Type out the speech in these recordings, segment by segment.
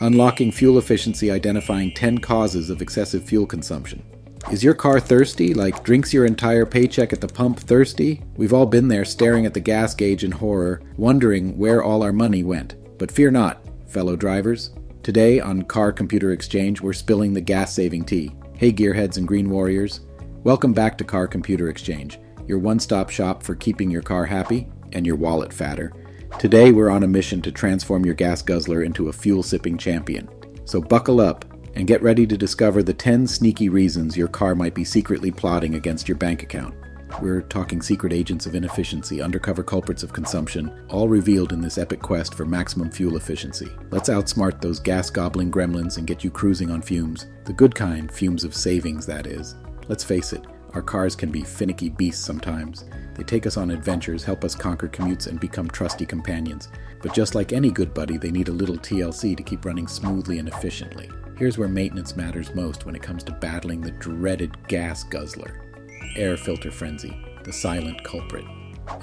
Unlocking fuel efficiency, identifying 10 causes of excessive fuel consumption. Is your car thirsty, like drinks your entire paycheck at the pump thirsty? We've all been there staring at the gas gauge in horror, wondering where all our money went. But fear not, fellow drivers. Today on Car Computer Exchange, we're spilling the gas-saving tea. Hey gearheads and green warriors. Welcome back to Car Computer Exchange, your one-stop shop for keeping your car happy and your wallet fatter. Today we're on a mission to transform your gas guzzler into a fuel-sipping champion. So buckle up and get ready to discover the 10 sneaky reasons your car might be secretly plotting against your bank account. We're talking secret agents of inefficiency, undercover culprits of consumption, all revealed in this epic quest for maximum fuel efficiency. Let's outsmart those gas-gobbling gremlins and get you cruising on fumes. The good kind, fumes of savings, that is. Let's face it, our cars can be finicky beasts sometimes. They take us on adventures, help us conquer commutes, and become trusty companions. But just like any good buddy, they need a little TLC to keep running smoothly and efficiently. Here's where maintenance matters most when it comes to battling the dreaded gas guzzler. Air filter frenzy, the silent culprit.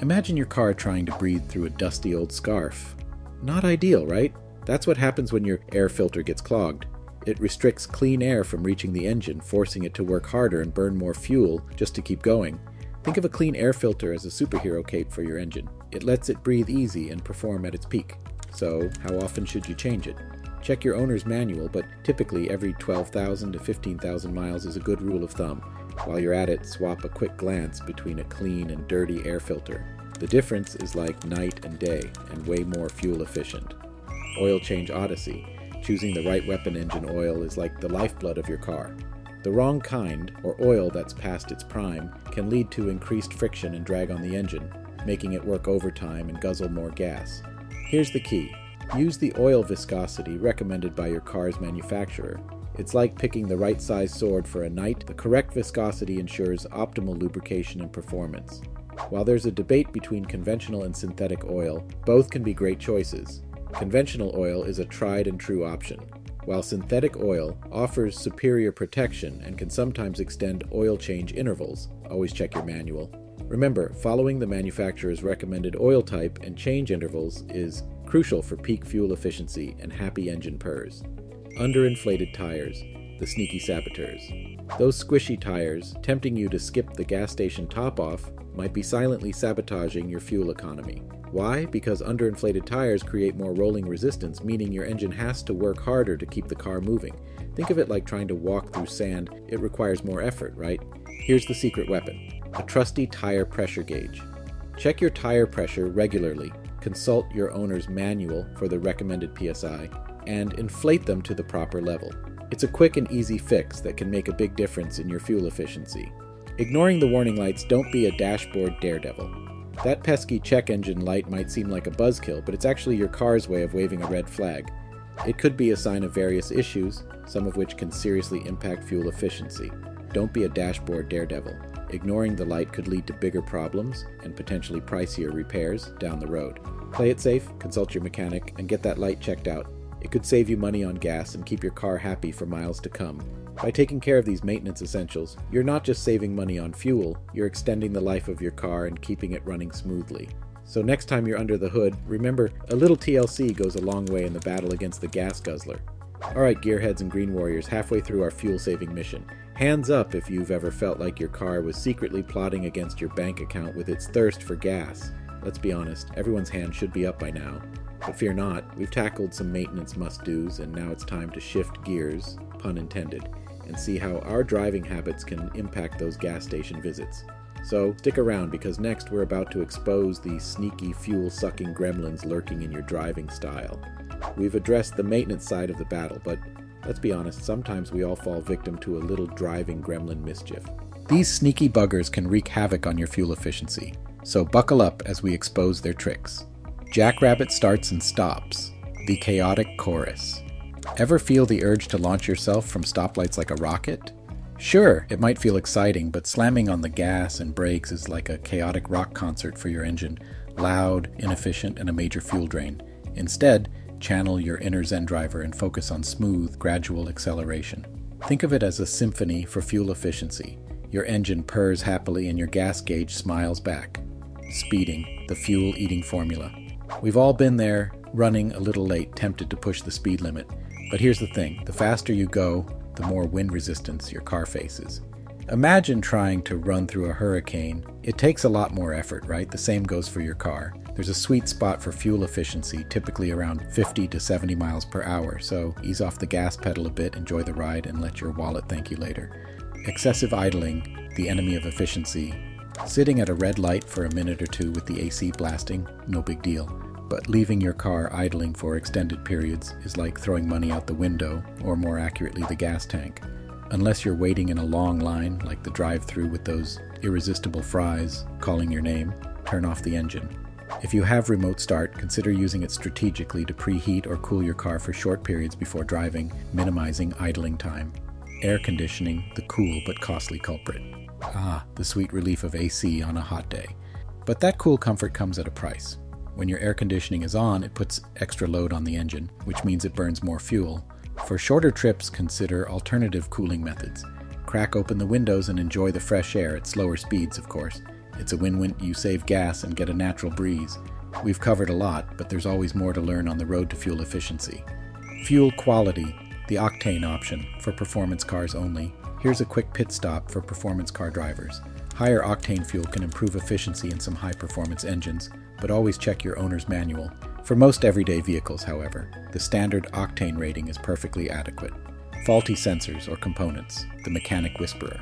Imagine your car trying to breathe through a dusty old scarf. Not ideal, right? That's what happens when your air filter gets clogged. It restricts clean air from reaching the engine, forcing it to work harder and burn more fuel just to keep going. Think of a clean air filter as a superhero cape for your engine. It lets it breathe easy and perform at its peak. So, how often should you change it? Check your owner's manual, but typically every 12,000 to 15,000 miles is a good rule of thumb. While you're at it, swap a quick glance between a clean and dirty air filter. The difference is like night and day, and way more fuel efficient. Oil change odyssey. Choosing the right weapon engine oil is like the lifeblood of your car. The wrong kind, or oil that's past its prime, can lead to increased friction and drag on the engine, making it work overtime and guzzle more gas. Here's the key. Use the oil viscosity recommended by your car's manufacturer. It's like picking the right size sword for a knight. The correct viscosity ensures optimal lubrication and performance. While there's a debate between conventional and synthetic oil, both can be great choices. Conventional oil is a tried and true option, while synthetic oil offers superior protection and can sometimes extend oil change intervals. Always check your manual. Remember, following the manufacturer's recommended oil type and change intervals is crucial for peak fuel efficiency and happy engine purrs. Underinflated tires, the sneaky saboteurs. Those squishy tires, tempting you to skip the gas station top-off, might be silently sabotaging your fuel economy. Why? Because underinflated tires create more rolling resistance, meaning your engine has to work harder to keep the car moving. Think of it like trying to walk through sand. It requires more effort, right? Here's the secret weapon: a trusty tire pressure gauge. Check your tire pressure regularly, consult your owner's manual for the recommended PSI, and inflate them to the proper level. It's a quick and easy fix that can make a big difference in your fuel efficiency. Ignoring the warning lights, don't be a dashboard daredevil. That pesky check engine light might seem like a buzzkill, but it's actually your car's way of waving a red flag. It could be a sign of various issues, some of which can seriously impact fuel efficiency. Don't be a dashboard daredevil. Ignoring the light could lead to bigger problems and potentially pricier repairs down the road. Play it safe, consult your mechanic, and get that light checked out. It could save you money on gas and keep your car happy for miles to come. By taking care of these maintenance essentials, you're not just saving money on fuel, you're extending the life of your car and keeping it running smoothly. So next time you're under the hood, remember, a little TLC goes a long way in the battle against the gas guzzler. Alright gearheads and green warriors, halfway through our fuel-saving mission. Hands up if you've ever felt like your car was secretly plotting against your bank account with its thirst for gas. Let's be honest, everyone's hand should be up by now. But fear not, we've tackled some maintenance must-dos, and now it's time to shift gears, pun intended, and see how our driving habits can impact those gas station visits. So stick around, because next we're about to expose the sneaky fuel-sucking gremlins lurking in your driving style. We've addressed the maintenance side of the battle, but let's be honest, sometimes we all fall victim to a little driving gremlin mischief. These sneaky buggers can wreak havoc on your fuel efficiency, so buckle up as we expose their tricks. Jackrabbit starts and stops, the chaotic chorus. Ever feel the urge to launch yourself from stoplights like a rocket? Sure, it might feel exciting, but slamming on the gas and brakes is like a chaotic rock concert for your engine, loud, inefficient, and a major fuel drain. Instead, channel your inner Zen driver and focus on smooth, gradual acceleration. Think of it as a symphony for fuel efficiency. Your engine purrs happily and your gas gauge smiles back. Speeding, the fuel-eating formula. We've all been there, running a little late, tempted to push the speed limit. But here's the thing, the faster you go, the more wind resistance your car faces. Imagine trying to run through a hurricane. It takes a lot more effort, right? The same goes for your car. There's a sweet spot for fuel efficiency, typically around 50 to 70 miles per hour, so ease off the gas pedal a bit, enjoy the ride, and let your wallet thank you later. Excessive idling, the enemy of efficiency. Sitting at a red light for a minute or two with the AC blasting, no big deal. But leaving your car idling for extended periods is like throwing money out the window, or more accurately, the gas tank. Unless you're waiting in a long line, like the drive-thru with those irresistible fries calling your name, turn off the engine. If you have remote start, consider using it strategically to preheat or cool your car for short periods before driving, minimizing idling time. Air conditioning, the cool but costly culprit. The sweet relief of AC on a hot day. But that cool comfort comes at a price. When your air conditioning is on, it puts extra load on the engine, which means it burns more fuel. For shorter trips, consider alternative cooling methods. Crack open the windows and enjoy the fresh air at slower speeds, of course. It's a win-win. You save gas and get a natural breeze. We've covered a lot, but there's always more to learn on the road to fuel efficiency. Fuel quality, the octane option, for performance cars only. Here's a quick pit stop for performance car drivers. Higher octane fuel can improve efficiency in some high-performance engines, but always check your owner's manual. For most everyday vehicles, however, the standard octane rating is perfectly adequate. Faulty sensors or components, the mechanic whisperer.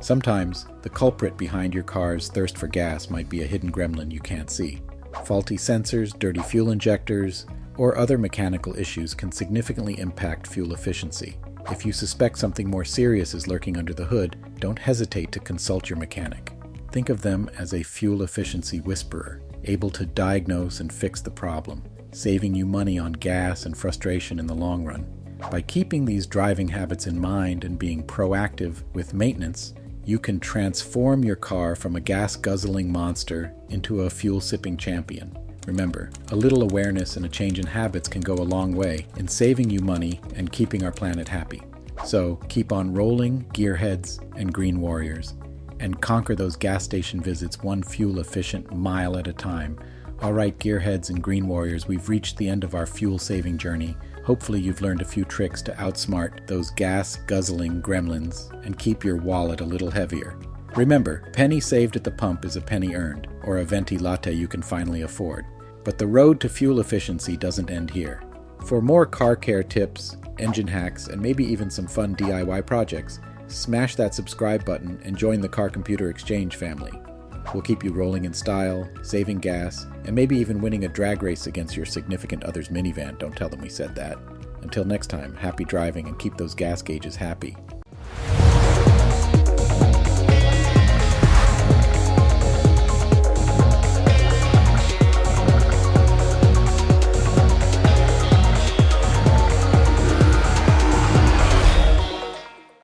Sometimes, the culprit behind your car's thirst for gas might be a hidden gremlin you can't see. Faulty sensors, dirty fuel injectors, or other mechanical issues can significantly impact fuel efficiency. If you suspect something more serious is lurking under the hood, don't hesitate to consult your mechanic. Think of them as a fuel efficiency whisperer, able to diagnose and fix the problem, saving you money on gas and frustration in the long run. By keeping these driving habits in mind and being proactive with maintenance, you can transform your car from a gas-guzzling monster into a fuel-sipping champion. Remember, a little awareness and a change in habits can go a long way in saving you money and keeping our planet happy. So keep on rolling, gearheads and green warriors, and conquer those gas station visits one fuel-efficient mile at a time. All right, gearheads and green warriors, we've reached the end of our fuel-saving journey. Hopefully you've learned a few tricks to outsmart those gas-guzzling gremlins and keep your wallet a little heavier. Remember, penny saved at the pump is a penny earned, or a venti latte you can finally afford. But the road to fuel efficiency doesn't end here. For more car care tips, engine hacks, and maybe even some fun DIY projects, smash that subscribe button and join the Car Computer Exchange family. We'll keep you rolling in style, saving gas, and maybe even winning a drag race against your significant other's minivan. Don't tell them we said that. Until next time, happy driving and keep those gas gauges happy.